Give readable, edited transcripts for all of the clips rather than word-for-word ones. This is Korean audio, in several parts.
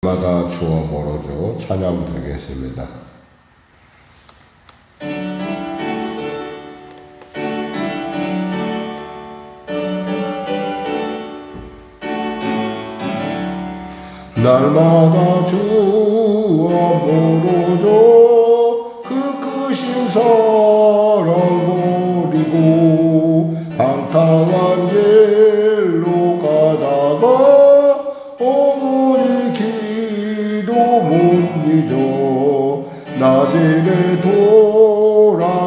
마다 주어 멀어져 찬양 드리겠습니다. 날마다 주어 멀어져 그 크신 사랑 버리고 방탕한 길로 가다가 어머니 기도 못 잊어 나 집에 돌아갑니다.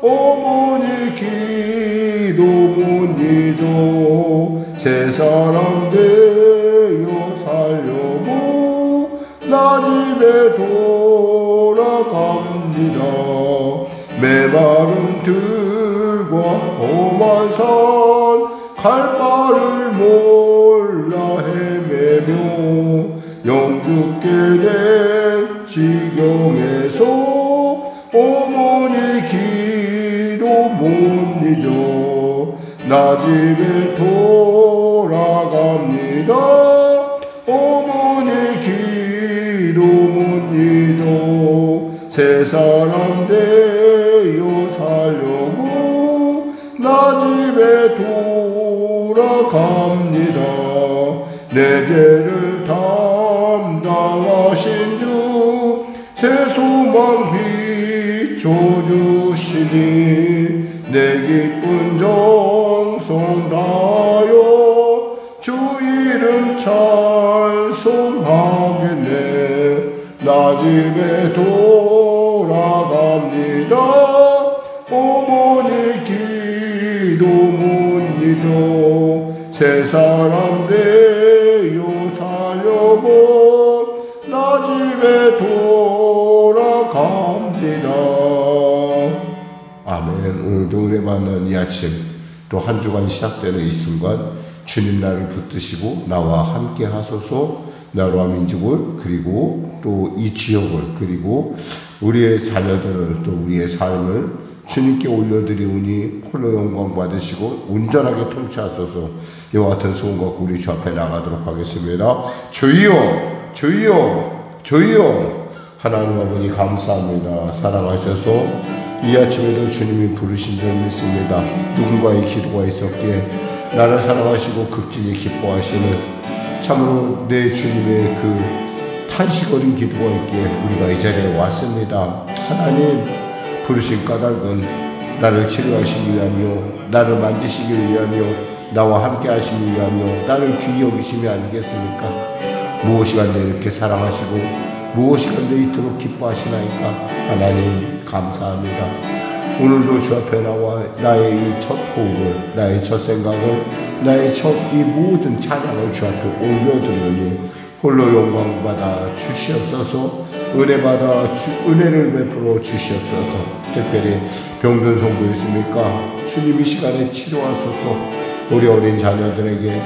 어머니 기도 못 잊어 새 사람 되어 살려고 나 집에 돌아갑니다. 메마른 들과 험한 산 갈 바를 몰라 헤매며 영 죽게 된 지경에서 어머니 기도 못 잊어 나 집에 돌아갑니다. 어머니 기도 못 잊어 새 사람 되어 살려고 나 집에 돌아갑니다. 내 죄를 담당하신 주 새 소망 비춰주시니 내 기쁜 정성 다하여 주 이름 찬송하겠네. 나 집에 돌아갑니다. 어머니 기도 못 잊어 새 사람 되어 살려고 나 집에 돌아갑니다. 아멘. 오늘도 은혜 받는 이 아침 또 한 주간 시작되는 이 순간 주님 나를 붙드시고 나와 함께 하소서. 나라와 민족을 그리고 또 이 지역을 그리고 우리의 자녀들을 또 우리의 삶을 주님께 올려드리오니 홀로 영광 받으시고 온전하게 통치하소서. 이와 같은 소원 갖고 우리 주 앞에 나가도록 하겠습니다. 주여 주여 주여. 하나님 아버지 감사합니다. 사랑하셔서 이 아침에도 주님이 부르신 줄 믿습니다. 누군가의 기도가 있었기에 나를 사랑하시고 극진히 기뻐하시는 참으로 내 주님의 그 탄식 어린 기도가 있기에 우리가 이 자리에 왔습니다. 하나님 부르신 까닭은 나를 치료하시기 위하며 나를 만지시기 위하며 나와 함께 하시기 위하며 나를 귀히 여기심이 아니겠습니까? 무엇이 간데 이렇게 사랑하시고 무엇이 간데 이토록 기뻐하시나이까? 하나님 감사합니다. 오늘도 주 앞에 나와 나의 이 첫 호흡을 나의 첫 생각을 나의 첫 이 모든 찬양을 주 앞에 올려드리니 홀로 영광 받아 주시옵소서. 은혜 받아 은혜를 베풀어 주시옵소서. 특별히 병든 성도 있습니까? 주님 이 시간에 치료하소서. 우리 어린 자녀들에게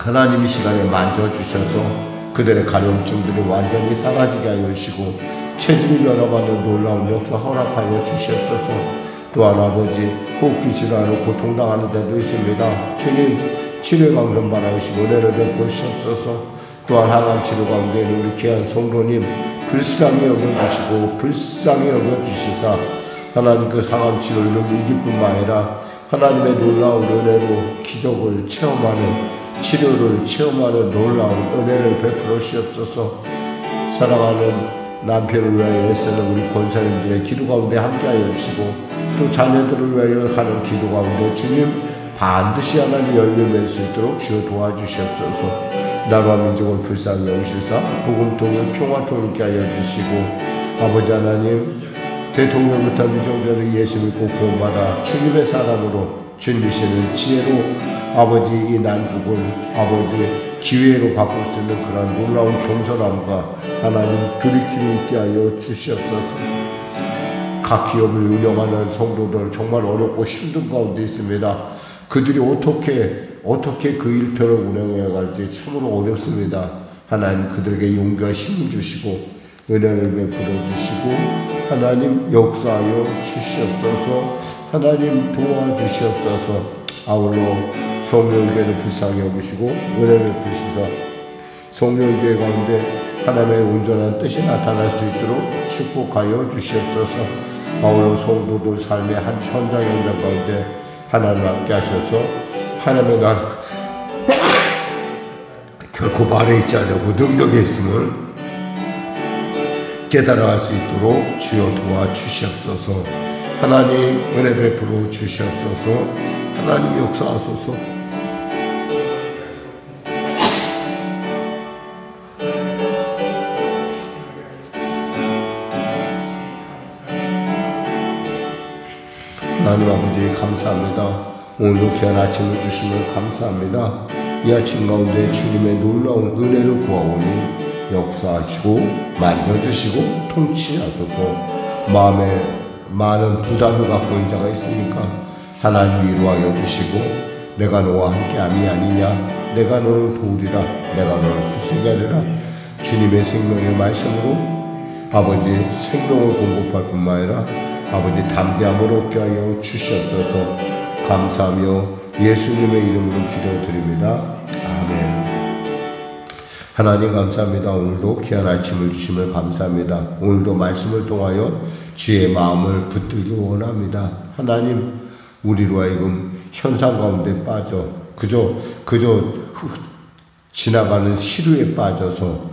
하나님 이 시간에 만져주셔서 그들의 가려움증들이 완전히 사라지게 하여 주시고 체질이 변화받는 놀라운 역사 허락하여 주시옵소서. 또한 아버지 호흡기 질환으로 고통당하는 자도 있습니다. 주님 치료 강선 바라시고 은혜를 베푸시옵소서. 또한 항암 치료 가운데 있는 우리 귀한 성도님 불쌍히 여겨주시고 불쌍히 여겨주시사 하나님 그 항암 치료를 이기뿐만 아니라 하나님의 놀라운 은혜로 기적을 체험하는 치료를 체험하는 놀라운 은혜를 베풀어 주시옵소서. 사랑하는 남편을 위하여 애쓰는 우리 권사님들의 기도 가운데 함께하여 주시고 또 자녀들을 위하여 하는 기도 가운데 주님 반드시 하나님 열매 맺을 수 있도록 주여 도와주시옵소서. 나라와 민족을 불쌍히 여기시사 복음 통일 평화 통일케 하여 주시고 아버지 하나님 대통령부터 위정자를 예수 믿고 구원받아 주님의 사람으로 주님이시는 지혜로 아버지 이 난국을 아버지 기회로 바꿀 수 있는 그런 놀라운 겸손함과 하나님 돌이킴이 있게 하여 주시옵소서. 각 기업을 운영하는 성도들 정말 어렵고 힘든 가운데 있습니다. 그들이 어떻게 그 일터를 운영해야 할지 참으로 어렵습니다. 하나님 그들에게 용기와 힘을 주시고 은혜를 베풀어 주시고 하나님 역사하여 주시옵소서. 하나님 도와주시옵소서. 아울러 성령교회를 불쌍히 여기시고 은혜 베푸시사 성령교회 가운데 하나님의 온전한 뜻이 나타날 수 있도록 축복하여 주시옵소서. 아울러 성도들 삶의 한 현장 가운데 하나님 함께 하셔서 하나님의 나라 결코 말에 있지 않고 능력에 있음을 깨달아 할 수 있도록 주여 도와주시옵소서. 하나님 은혜 베풀어 주시옵소서. 하나님 역사하소서. 하나님 아버지 감사합니다. 오늘도 귀한 아침을 주시면 감사합니다. 이 아침 가운데 주님의 놀라운 은혜를 구하오니 역사하시고 만져주시고 통치하소서. 마음에 많은 부담을 갖고 있는 자가 있으니까 하나님 위로하여 주시고 내가 너와 함께함이 아니냐, 내가 너를 도우리라, 내가 너를 굳세게 하리라. 주님의 생명의 말씀으로 아버지 생명을 공급할 뿐만 아니라 아버지 담대함을 얻게 하여 주시옵소서. 감사하며 예수님의 이름으로 기도드립니다. 아멘. 하나님 감사합니다. 오늘도 귀한 아침을 주심을 감사합니다. 오늘도 말씀을 통하여 주의 마음을 붙들기 원합니다. 하나님, 우리로 하여금 현상 가운데 빠져 그저 지나가는 시루에 빠져서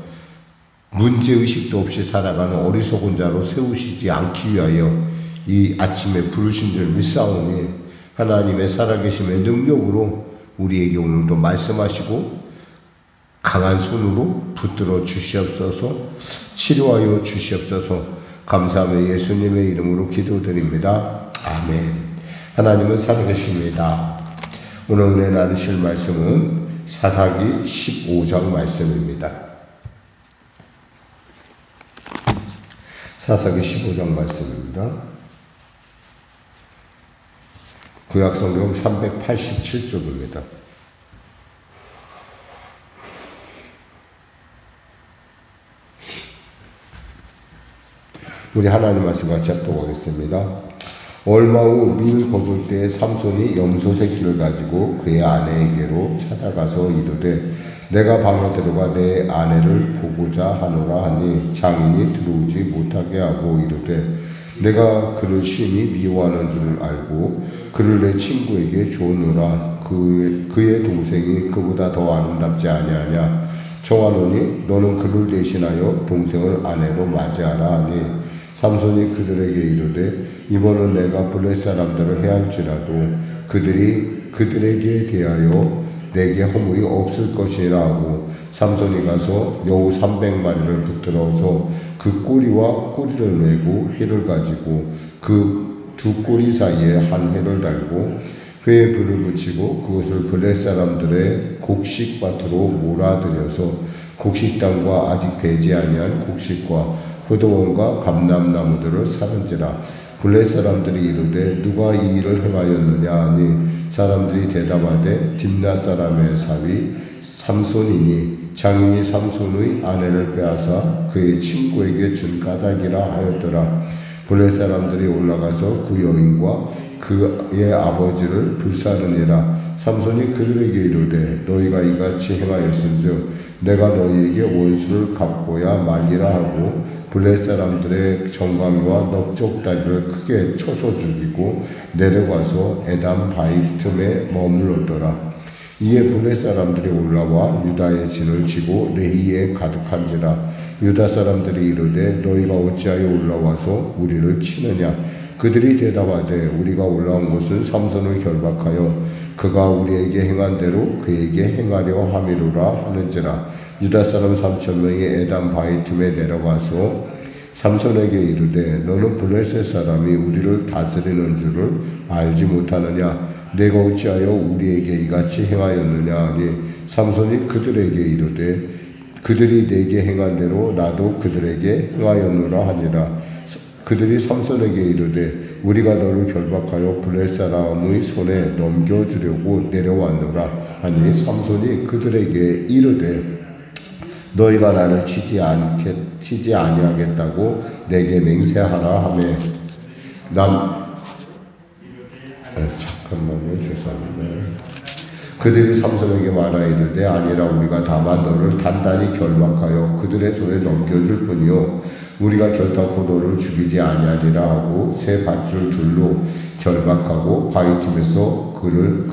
문제의식도 없이 살아가는 어리석은 자로 세우시지 않기 위하여 이 아침에 부르신 줄 믿사오니 하나님의 살아계심의 능력으로 우리에게 오늘도 말씀하시고 강한 손으로 붙들어 주시옵소서. 치료하여 주시옵소서. 감사하며 예수님의 이름으로 기도드립니다. 아멘. 하나님은 살아계십니다. 오늘 은혜 나누실 말씀은 사사기 15장 말씀입니다. 사사기 15장 말씀입니다. 구약성경 387쪽입니다. 우리 하나님 말씀 같이 합독하겠습니다. 얼마 후 밀 거둘 때에 삼손이 염소 새끼를 가지고 그의 아내에게로 찾아가서 이르되 내가 방에 들어가 내 아내를 보고자 하노라 하니 장인이 들어오지 못하게 하고 이르되 내가 그를 심히 미워하는 줄 알고 그를 내 친구에게 주었노라. 그의 동생이 그보다 더 아름답지 아니하냐. 청하노니 너는 그를 대신하여 동생을 아내로 맞이하라 하니 삼손이 그들에게 이르되 이번은 내가 블레 사람들을 해할지라도 그들에게 대하여 내게 허물이 없을 것이라 하고 삼손이 가서 여우 300마리를 붙들어서 그 꼬리와 꼬리를 메고 회를 가지고 그 두 꼬리 사이에 한 회를 달고 회에 불을 붙이고 그것을 블레 사람들의 곡식밭으로 몰아들여서 곡식 땅과 아직 배지 아니한 곡식과 포도원과 감람나무들을 사른지라. 블레 사람들이 이르되 누가 이 일을 행하였느냐 하니 사람들이 대답하되 딥낫 사람의 사위 삼손이니 장인이 삼손의 아내를 빼앗아 그의 친구에게 준 까닭이라 하였더라. 블레 사람들이 올라가서 그 여인과 그의 아버지를 불사르니라. 삼손이 그들에게 이르되 너희가 이같이 행하였은즉 내가 너희에게 원수를 갚고야 말리라 하고 블레 사람들의 정강이와 넓적다리를 크게 쳐서 죽이고 내려가서 에담 바익 틈에 머물렀더라. 이에 블레 사람들이 올라와 유다의 진을 치고 레히에 가득한지라. 유다 사람들이 이르되 너희가 어찌하여 올라와서 우리를 치느냐. 그들이 대답하되 우리가 올라온 것은 삼손을 결박하여 그가 우리에게 행한 대로 그에게 행하려 함이로라 하는지라. 유다 사람 3,000명이 에담 바위 틈에 내려가서 삼손에게 이르되 너는 블레셋 사람이 우리를 다스리는 줄을 알지 못하느냐. 내가 어찌하여 우리에게 이같이 행하였느냐 하니 삼손이 그들에게 이르되 그들이 내게 행한 대로 나도 그들에게 행하였노라 하니라. 그들이 삼손에게 이르되 우리가 너를 결박하여 블레 사람의 손에 넘겨주려고 내려왔노라 하니 삼손이 그들에게 이르되 너희가 나를 치지 아니하겠다고 내게 맹세하라 하매 천만의 주사님을 그들이 삼손에게 말하 이르되 아니라 우리가 다만 너를 단단히 결박하여 그들의 손에 넘겨줄 뿐이요 우리가 결단코 너를 죽이지 아니하리라 하고 새 밧줄 둘로 결박하고 바위 틈에서 그를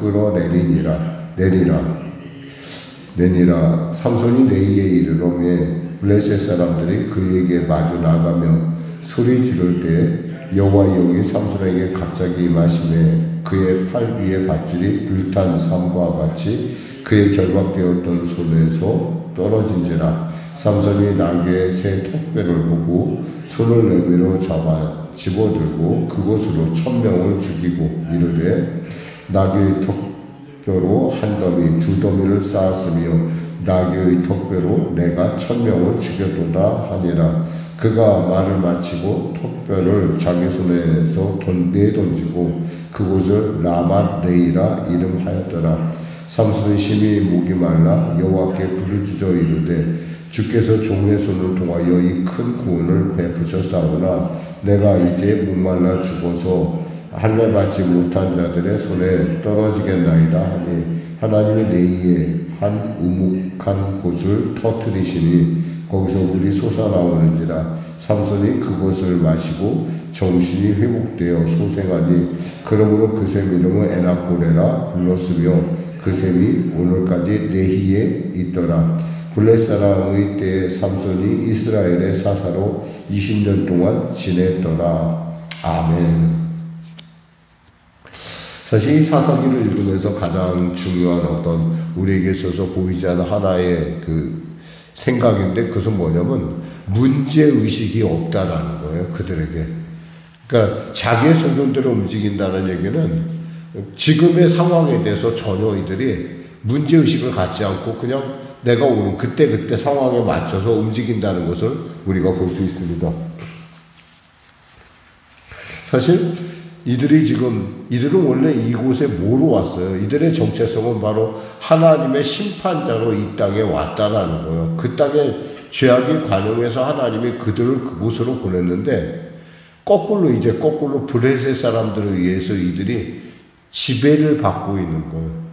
내니라. 삼손이 레이에 이르러매 블레셋 사람들이 그에게 마주 나가며 소리 지를 때 여호와의 영이 삼손에게 갑자기 임하시매 그의 팔 위에 밧줄이 불탄 삼과 같이 그의 결박되었던 손에서 떨어진지라. 삼손이 나귀의 새 턱뼈를 보고 손을 내밀어 집어들고 그곳으로 1000명을 죽이고 이르되 나귀의 턱뼈로 한 더미 두 더미를 쌓았으며 나귀의 턱뼈로 내가 1000명을 죽였도다 하니라. 그가 말을 마치고 턱뼈를 자기 손에서 내던지고 그곳을 라맛레이라 이름하였더라. 삼손이 심히 목이 말라 여호와께 부르짖어 이르되 주께서 종의 손을 통하여 이 큰 구원을 베푸셨사오나 내가 이제 목말라 죽어서 할례 받지 못한 자들의 손에 떨어지겠나이다 하니 하나님이 레이에 한 우묵한 곳을 터뜨리시니 거기서 물이 솟아나오는지라. 삼손이 그것을 마시고 정신이 회복되어 소생하니 그러므로 그 샘 이름을 에나꼬레라 불렀으며 그 샘이 오늘까지 레히에 있더라. 블레사랑의 때에 삼손이 이스라엘의 사사로 20년 동안 지냈더라. 아멘. 사실 이 사사기를 읽으면서 가장 중요한 어떤 우리에게 있어서 보이지 않는 하나의 생각인데 그것은 뭐냐면 문제의식이 없다라는 거예요. 그들에게. 그러니까 자기의 소견대로 움직인다는 얘기는 지금의 상황에 대해서 전혀 이들이 문제의식을 갖지 않고 그냥 내가 오는 그때 상황에 맞춰서 움직인다는 것을 우리가 볼 수 있습니다. 사실 이들은 원래 이곳에 뭐로 왔어요? 이들의 정체성은 바로 하나님의 심판자로 이 땅에 왔다라는 거예요. 그 땅에 죄악의 관용에서 하나님이 그들을 그곳으로 보냈는데 거꾸로 블레셋 사람들에 의해서 이들이 지배를 받고 있는 거예요.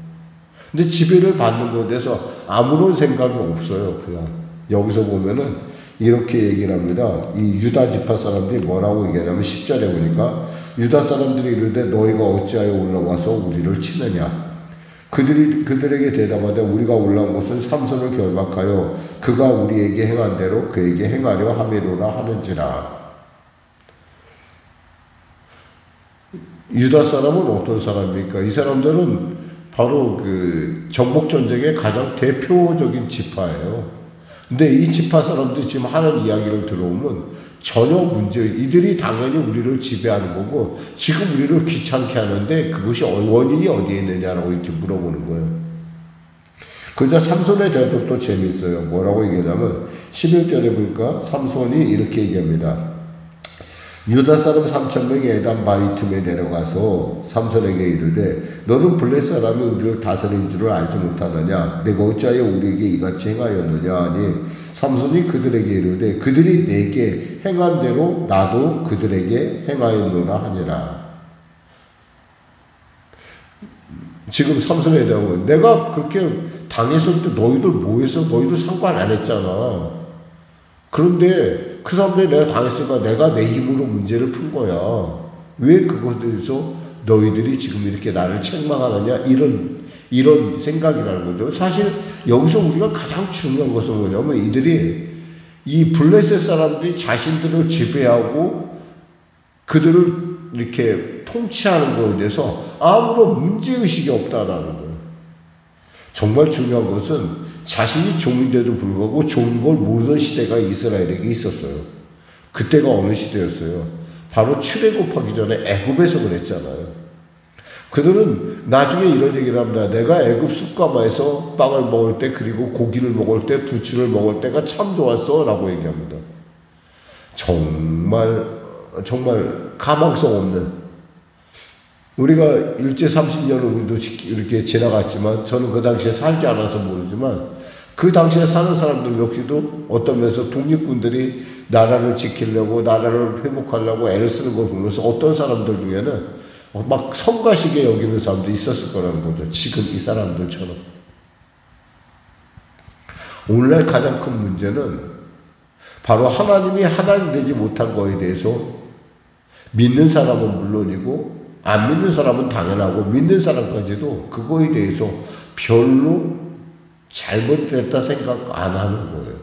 근데 지배를 받는 것에 대해서 아무런 생각이 없어요. 그냥 여기서 보면은 이렇게 얘기를 합니다. 이 유다 지파 사람들이 뭐라고 얘기하냐면 10절에 보니까 유다 사람들이 이르되 너희가 어찌하여 올라와서 우리를 치느냐. 그들에게 대답하되 우리가 올라온 것은 삼손을 결박하여 그가 우리에게 행한 대로 그에게 행하려 함이로라 하는지라. 유다 사람은 어떤 사람입니까? 이 사람들은 바로 정복전쟁의 가장 대표적인 지파예요. 근데 이 지파 사람들이 지금 하는 이야기를 들어오면 전혀 이들이 당연히 우리를 지배하는 거고 지금 우리를 귀찮게 하는데 그것이 원인이 어디에 있느냐라고 이렇게 물어보는 거예요. 그러자 삼손의 대답도 재밌어요. 뭐라고 얘기하냐면 11절에 보니까 삼손이 이렇게 얘기합니다. 유다 사람 3,000명이 에단 바위 틈에 내려가서 삼손에게 이르되 너는 블레 사람이 우리를 다스린 줄을 알지 못하느냐. 내가 어찌하여 우리에게 이같이 행하였느냐 하니 삼손이 그들에게 이르되 그들이 내게 행한 대로 나도 그들에게 행하였노라 하니라. 지금 삼손에 대한 내가 그렇게 당했을 때 너희들 뭐했어? 너희들 상관 안 했잖아. 그런데 그 사람들이 내가 당했으니까 내가 내 힘으로 문제를 푼 거야. 왜 그것에 대해서 너희들이 지금 이렇게 나를 책망하느냐? 이런 생각이라는 거죠. 사실 여기서 우리가 가장 중요한 것은 뭐냐면 이들이 이 블레셋 사람들이 자신들을 지배하고 그들을 이렇게 통치하는 것에 대해서 아무런 문제의식이 없다라는 거예요. 정말 중요한 것은 자신이 종인데도 불구하고 좋은 걸 모르는 시대가 이스라엘에게 있었어요. 그때가 어느 시대였어요? 바로 출애굽하기 전에 애굽에서 그랬잖아요. 그들은 나중에 이런 얘기를 합니다. 내가 애굽 숫가마에서 빵을 먹을 때 그리고 고기를 먹을 때 부추를 먹을 때가 참 좋았어 라고 얘기합니다. 정말 가망성 없는 우리가 일제 30년을 우리도 이렇게 지나갔지만 저는 그 당시에 살지 않아서 모르지만 그 당시에 사는 사람들 역시도 어떤 면에서 독립군들이 나라를 지키려고 나라를 회복하려고 애를 쓰는 걸 보면서 어떤 사람들 중에는 막 성가시게 여기는 사람도 있었을 거라는 거죠. 지금 이 사람들처럼. 오늘날 가장 큰 문제는 바로 하나님이 하나님 되지 못한 거에 대해서 믿는 사람은 물론이고 안 믿는 사람은 당연하고 믿는 사람까지도 그거에 대해서 별로 잘못됐다 생각 안 하는 거예요.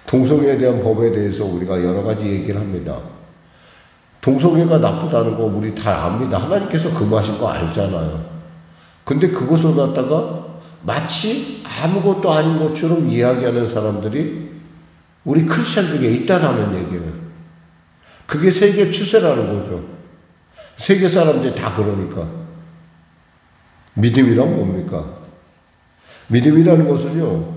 동성애에 대한 법에 대해서 우리가 여러 가지 얘기를 합니다. 동성애가 나쁘다는 거 우리 다 압니다. 하나님께서 금하신 거 알잖아요. 근데 그것을 갖다가 마치 아무것도 아닌 것처럼 이야기하는 사람들이 우리 크리스찬 중에 있다라는 얘기예요. 그게 세계 추세라는 거죠. 세계 사람들이 다 그러니까. 믿음이란 뭡니까? 믿음이라는 것은요,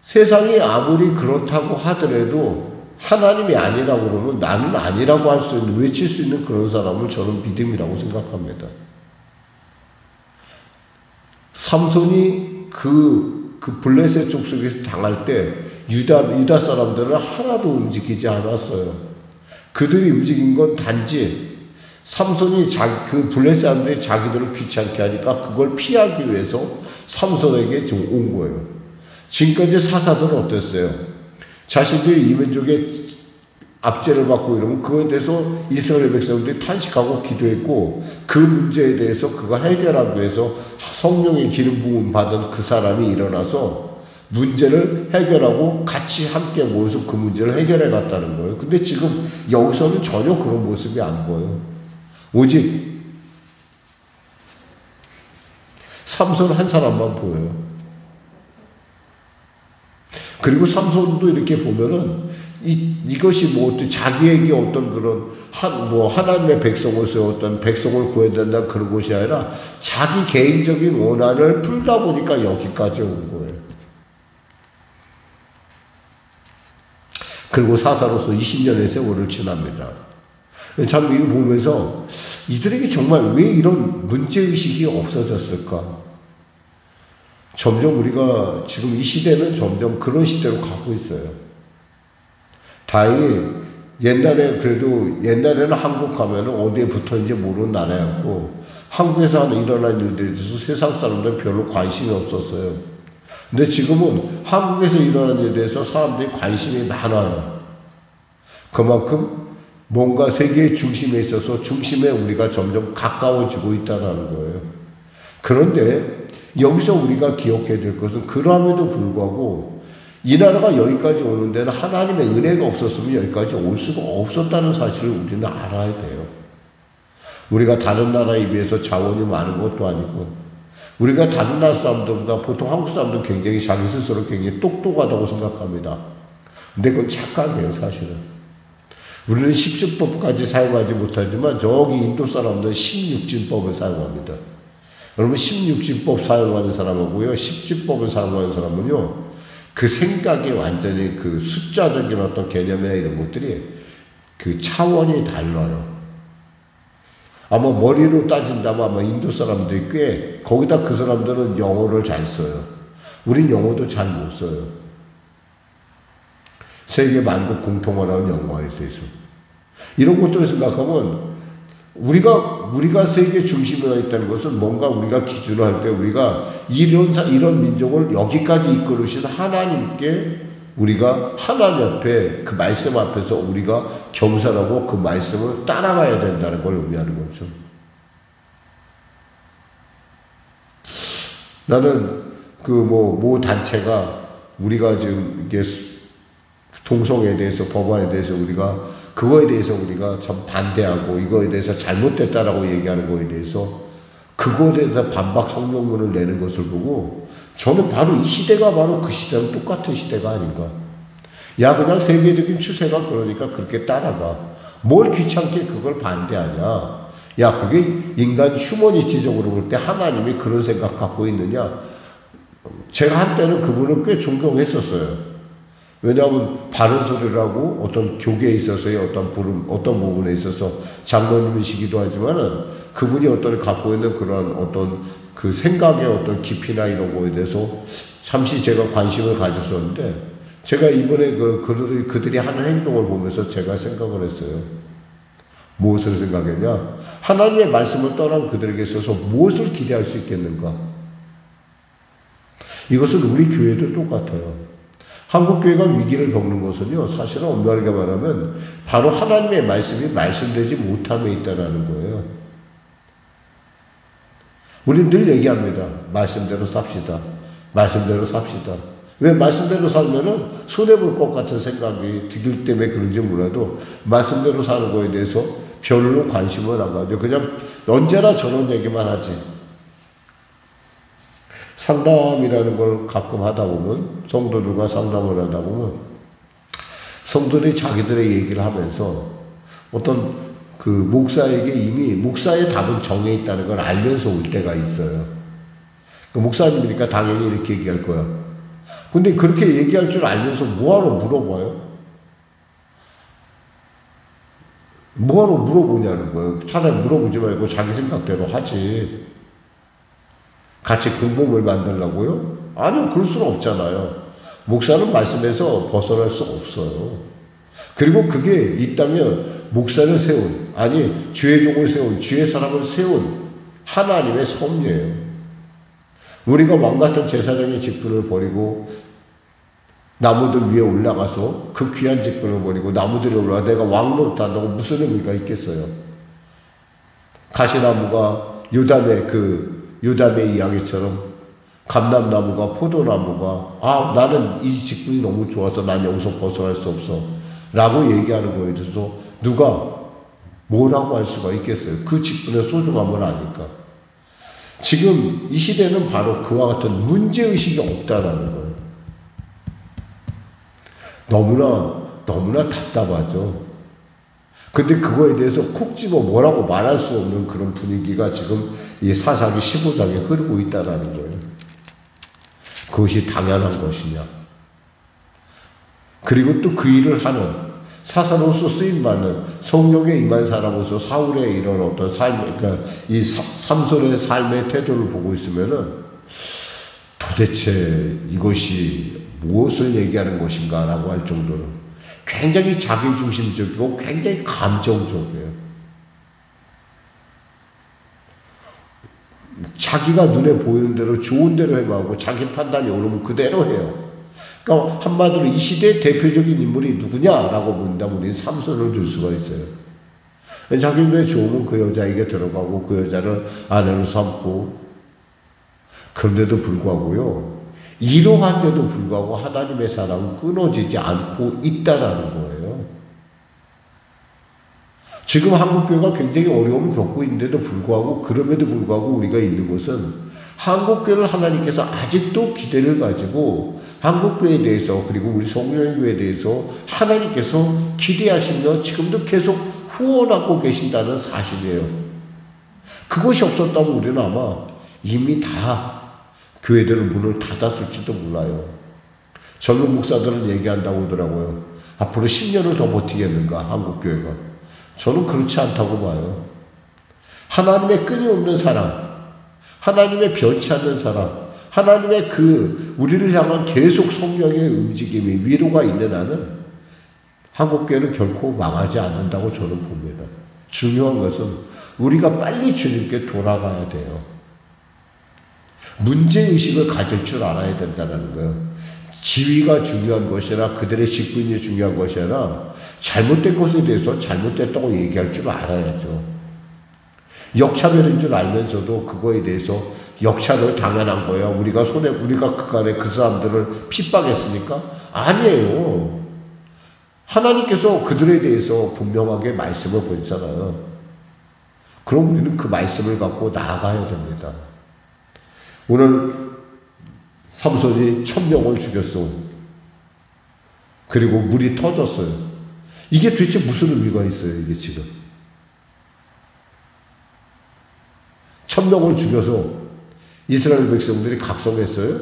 세상이 아무리 그렇다고 하더라도 하나님이 아니라고 그러면 나는 아니라고 할 수 있는, 외칠 수 있는 그런 사람을 저는 믿음이라고 생각합니다. 삼손이 그 블레셋 족속에서 당할 때 유다 사람들은 하나도 움직이지 않았어요. 그들이 움직인 건 단지 삼손이 그 블레셋 사람들이 자기들을 귀찮게 하니까 그걸 피하기 위해서 삼손에게 좀 온 거예요. 지금까지 사사들은 어땠어요? 자신들이 이민족의 압제를 받고 이러면 그거에 대해서 이스라엘 백성들이 탄식하고 기도했고 그 문제에 대해서 그거 해결하기 위해서 성령의 기름 부음 받은 그 사람이 일어나서 문제를 해결하고 같이 함께 모여서 그 문제를 해결해 갔다는 거예요. 근데 지금 여기서는 전혀 그런 모습이 안 보여요. 오직 삼손 한 사람만 보여요. 그리고 삼손도 이렇게 보면은 이것이 뭐 자기에게 어떤 그런 하나님의 백성으로서 어떤 백성을 구해야 된다 그런 것이 아니라 자기 개인적인 원한을 풀다 보니까 여기까지 온 거예요. 그리고 사사로서 20년의 세월을 지납니다. 참 이거 보면서 이들에게 정말 왜 이런 문제의식이 없어졌을까? 점점 우리가 지금 이 시대는 점점 그런 시대로 가고 있어요. 다행히 옛날에는 한국 가면은 어디에 붙어있는지 모르는 나라였고 한국에서 일어난 일들에 대해서 세상 사람들은 별로 관심이 없었어요. 근데 지금은 한국에서 일어난 일에 대해서 사람들이 관심이 많아요. 그만큼 뭔가 세계의 중심에 있어서 중심에 우리가 점점 가까워지고 있다는 거예요. 그런데 여기서 우리가 기억해야 될 것은 그럼에도 불구하고 이 나라가 여기까지 오는 데는 하나님의 은혜가 없었으면 여기까지 올 수가 없었다는 사실을 우리는 알아야 돼요. 우리가 다른 나라에 비해서 자원이 많은 것도 아니고 우리가 다른 나라 사람들보다 보통 한국 사람들은 굉장히 자기 스스로 굉장히 똑똑하다고 생각합니다. 근데 그건 착각이에요, 사실은. 우리는 10진법까지 사용하지 못하지만 저기 인도 사람들은 16진법을 사용합니다. 여러분 16진법 사용하는 사람하고요 10진법을 사용하는 사람은요 그 생각이 완전히 그 숫자적인 어떤 개념이나 이런 것들이 그 차원이 달라요. 아마 머리로 따진다면 아마 인도 사람들이 꽤 거기다 그 사람들은 영어를 잘 써요. 우린 영어도 잘 못 써요. 세계 만국 공통어라는 영어에 대해서 이런 것들을 생각하면 우리가 세계 중심에 와 있다는 것은 뭔가 우리가 기준을 할 때 우리가 이런 민족을 여기까지 이끌으신 하나님께 우리가 하나님 앞에 그 말씀 앞에서 우리가 겸손하고 그 말씀을 따라가야 된다는 걸 의미하는 거죠. 나는 모 단체가 우리가 지금 이게 동성애에 대해서 법안에 대해서 그거에 대해서 우리가 참 반대하고 이거에 대해서 잘못됐다라고 얘기하는 거에 대해서 그거에 대해서 반박 성명문을 내는 것을 보고 저는 바로 이 시대가 바로 그 시대랑 똑같은 시대가 아닌가. 야 그냥 세계적인 추세가 그러니까 그렇게 따라가. 뭘 귀찮게 그걸 반대하냐. 야 그게 인간 휴머니티적으로 볼 때 하나님이 그런 생각 갖고 있느냐. 제가 한때는 그분을 꽤 존경했었어요. 왜냐하면 바른 소리를 하고 어떤 교계에 있어서의 어떤 부분에 있어서 장로님이시기도 하지만은 그분이 갖고 있는 그런 어떤 그 생각의 어떤 깊이나 이런 거에 대해서 잠시 제가 관심을 가졌었는데 제가 이번에 그들이 하는 행동을 보면서 제가 생각을 했어요. 무엇을 생각했냐? 하나님의 말씀을 떠난 그들에게 있어서 무엇을 기대할 수 있겠는가? 이것은 우리 교회도 똑같아요. 한국교회가 위기를 겪는 것은요, 사실은 엄밀하게 말하면 바로 하나님의 말씀이 말씀되지 못함에 있다는 거예요. 우리는 늘 얘기합니다. 말씀대로 삽시다. 말씀대로 삽시다. 왜 말씀대로 살면은 손해볼 것 같은 생각이 들기 때문에 그런지 몰라도 말씀대로 사는 거에 대해서 별로 관심을 안 가져. 그냥 언제나 저런 얘기만 하지. 상담이라는 걸 가끔 하다 보면, 성도들과 상담을 하다 보면 성도들이 자기들의 얘기를 하면서 어떤 그 목사에게 이미 목사의 답은 정해 있다는 걸 알면서 올 때가 있어요. 그 목사님이니까 당연히 이렇게 얘기할 거야. 근데 그렇게 얘기할 줄 알면서 뭐하러 물어봐요? 뭐하러 물어보냐는 거예요. 차라리 물어보지 말고 자기 생각대로 하지. 같이 공범을 만들려고요? 아니요, 그럴 수는 없잖아요. 목사는 말씀에서 벗어날 수 없어요. 그리고 그게 있다면 목사를 세운, 아니 주의 종을 세운, 주의 사람을 세운 하나님의 섭리예요. 우리가 왕같은 제사장의 직분을 버리고 나무들 위에 올라가서 그 귀한 직분을 버리고 나무들이 올라가 내가 왕 노릇한다고 무슨 의미가 있겠어요? 가시나무가 요담의 이야기처럼 감람나무가 포도나무가 나는 이 직분이 너무 좋아서 난 여기서 벗어날 수 없어 라고 얘기하는 거에 대해서 누가 뭐라고 할 수가 있겠어요? 그 직분의 소중함을 아니까. 지금 이 시대는 바로 그와 같은 문제의식이 없다라는 거예요. 너무나 답답하죠. 근데 그거에 대해서 콕 집어 뭐라고 말할 수 없는 그런 분위기가 지금 이 사사기 15장에 흐르고 있다라는 거예요. 그것이 당연한 것이냐. 그리고 또 그 일을 하는 사사로서 쓰임받는 성령에 임한 사람으로서 사울의 이런 어떤 삶, 그러니까 이 삼손의 삶의 태도를 보고 있으면은 도대체 이것이 무엇을 얘기하는 것인가 라고 할 정도로 굉장히 자기중심적이고 굉장히 감정적이에요. 자기가 눈에 보이는 대로 좋은 대로 행하고 자기 판단이 오르면 그대로 해요. 그러니까 한마디로 이 시대의 대표적인 인물이 누구냐라고 묻는다면 우리는 삼손을 들 수가 있어요. 자기 눈에 좋으면 그 여자에게 들어가고 그 여자를 아내로 삼고, 그런데도 불구하고요, 이러한데도 불구하고 하나님의 사랑은 끊어지지 않고 있다라는 거예요. 지금 한국교회가 굉장히 어려움을 겪고 있는데도 불구하고, 그럼에도 불구하고 우리가 있는 것은 한국교회를 하나님께서 아직도 기대를 가지고 한국교회에 대해서, 그리고 우리 성령교회에 대해서 하나님께서 기대하시며 지금도 계속 후원하고 계신다는 사실이에요. 그것이 없었다면 우리는 아마 이미 다 교회들은 문을 닫았을지도 몰라요. 젊은 목사들은 얘기한다고 하더라고요. 앞으로 10년을 더 버티겠는가 한국교회가. 저는 그렇지 않다고 봐요. 하나님의 끊임없는 사랑, 하나님의 변치 않는 사랑, 하나님의 그 우리를 향한 계속 성령의 움직임이, 위로가 있는 한은 한국교회는 결코 망하지 않는다고 저는 봅니다. 중요한 것은 우리가 빨리 주님께 돌아가야 돼요. 문제의식을 가질 줄 알아야 된다는 거예요. 지위가 중요한 것이라, 그들의 직분이 중요한 것이 아니라 잘못된 것에 대해서 잘못됐다고 얘기할 줄 알아야죠. 역차별인 줄 알면서도 그거에 대해서 역차별 당연한 거야. 우리가 그간에 그 사람들을 핍박했으니까? 아니에요. 하나님께서 그들에 대해서 분명하게 말씀을 보셨잖아요. 그럼 우리는 그 말씀을 갖고 나아가야 됩니다. 오늘 삼손이 1000명을 죽였어. 그리고 물이 터졌어요. 이게 도대체 무슨 의미가 있어요, 이게 지금? 1000명을 죽여서 이스라엘 백성들이 각성했어요?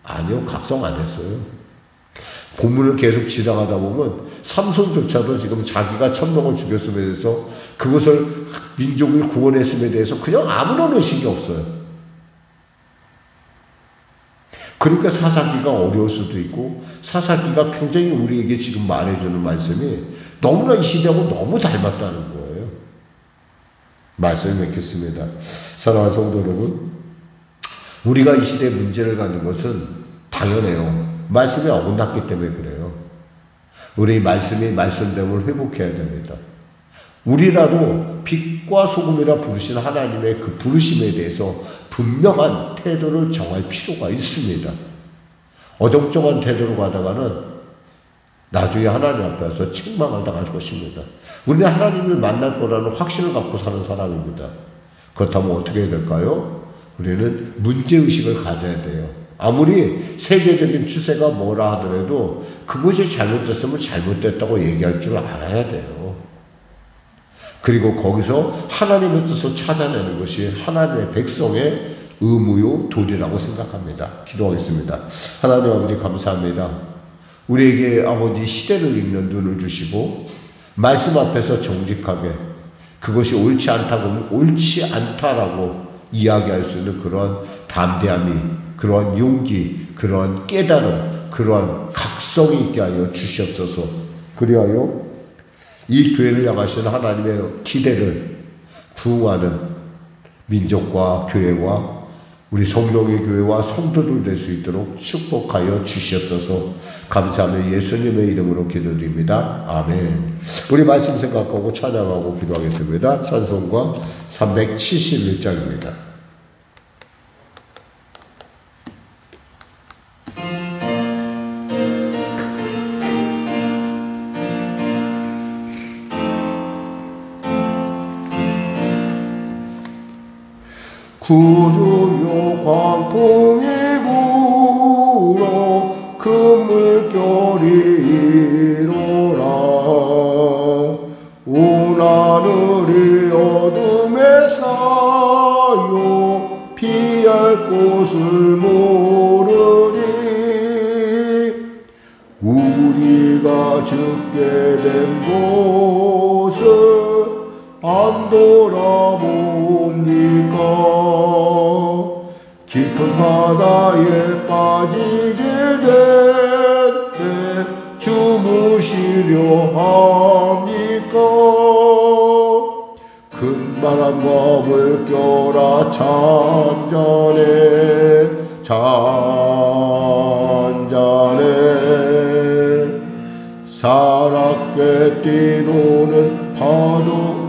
아니요, 각성 안 했어요. 본문을 계속 지나가다 보면 삼손조차도 지금 자기가 1000명을 죽였음에 대해서, 그것을 민족을 구원했음에 대해서 그냥 아무런 의식이 없어요. 그러니까 사사기가 어려울 수도 있고, 사사기가 굉장히 우리에게 지금 말해주는 말씀이 너무나 이 시대하고 너무 닮았다는 거예요. 말씀을 맺겠습니다. 사랑하는 성도 여러분, 우리가 이 시대에 문제를 갖는 것은 당연해요. 말씀이 어긋났기 때문에 그래요. 우리 말씀이 말씀됨을 회복해야 됩니다. 우리라도 빛과 소금이라 부르신 하나님의 그 부르심에 대해서 분명한 태도를 정할 필요가 있습니다. 어정쩡한 태도로 가다가는 나중에 하나님 앞에서 책망을 당할 것입니다. 우리는 하나님을 만날 거라는 확신을 갖고 사는 사람입니다. 그렇다면 어떻게 해야 될까요? 우리는 문제의식을 가져야 돼요. 아무리 세계적인 추세가 뭐라 하더라도 그것이 잘못됐으면 잘못됐다고 얘기할 줄 알아야 돼요. 그리고 거기서 하나님의 뜻을 찾아내는 것이 하나님의 백성의 의무요 도리라고 생각합니다. 기도하겠습니다. 하나님 아버지 감사합니다. 우리에게 아버지 시대를 읽는 눈을 주시고 말씀 앞에서 정직하게 그것이 옳지 않다고 옳지 않다라고 이야기할 수 있는 그런 담대함이, 그런 용기, 그런 깨달음, 그런 각성이 있게 하여 주시옵소서. 그리하여 이 교회를 향하시는 하나님의 기대를 부응하는 민족과 교회와 우리 성령의 교회와 성도들 될 수 있도록 축복하여 주시옵소서. 감사하며 예수님의 이름으로 기도드립니다. 아멘. 우리 말씀 생각하고 찬양하고 기도하겠습니다. 찬송가 371장입니다. 구주여 광풍이 불어 큰 물결이 일어나 온 하늘이 어둠에 쌓여 피할 곳을 모르니 우리가 죽게 된 곳을 안 돌아봅니까? 깊은 바다에 빠지게 될때 주무시려 합니까? 큰 바람과 물결아 잔잔해 잔잔해 사납게 뛰노는 파도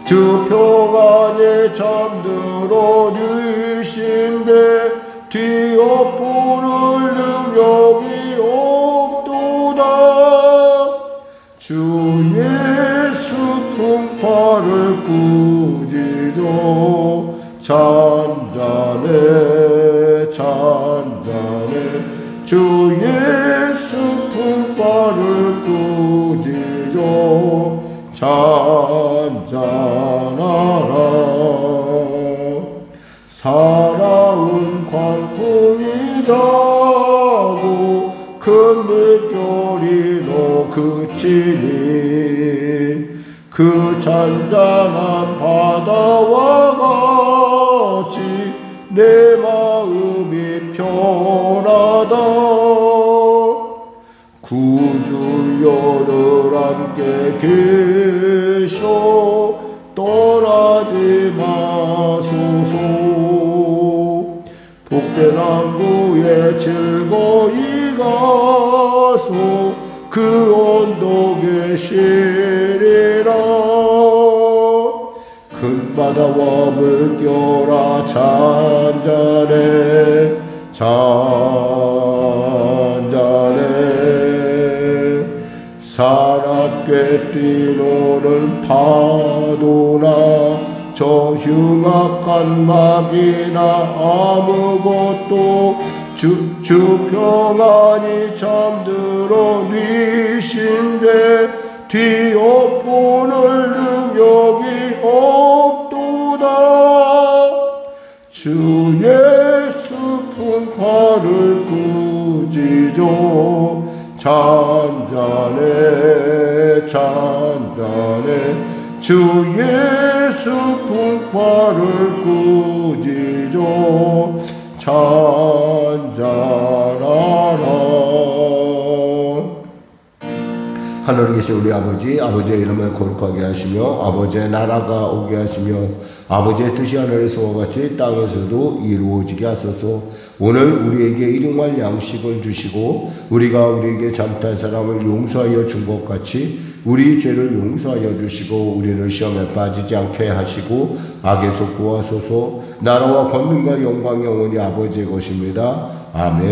주 평안에 잠들어 누신데 뒤엎을 능력이 없도다. 주 예수 풍파를 꾸짖어 잔잔해 잔잔해 주 예수 풍파를 꾸짖어 잔잔하라. 살아온 광풍이 자고 큰 물결이 너 그치니 그 잔잔한 바다와 같이 내 마음이 편하다. 구주여를 함께 계셔 떠나지 마소서. 복된 항구에 즐거이 가서 그 언덕에 쉬리라. 큰 바다와 물결아 잔잔해 잔잔해 사납게 뛰노는 파도나 저 흉악한 막이나 아무것도 주 평안히 잠들어 뉘신데 뒤엎어낼 능력이 없도다. 주 예수 풍파를 꾸짖어 잔잔해 잔잔해 주 예수 풍파를 꾸짖어 잔잔하라. 하늘에 계신 우리 아버지, 아버지의 이름을 거룩하게 하시며 아버지의 나라가 오게 하시며 아버지의 뜻이 하늘에서와 같이 땅에서도 이루어지게 하소서. 오늘 우리에게 일용할 양식을 주시고 우리가 우리에게 잘못한 사람을 용서하여 준 것 같이 우리 죄를 용서하여 주시고 우리를 시험에 빠지지 않게 하시고 악에서 구하소서. 나라와 권능과 영광이 영원히 아버지의 것입니다. 아멘.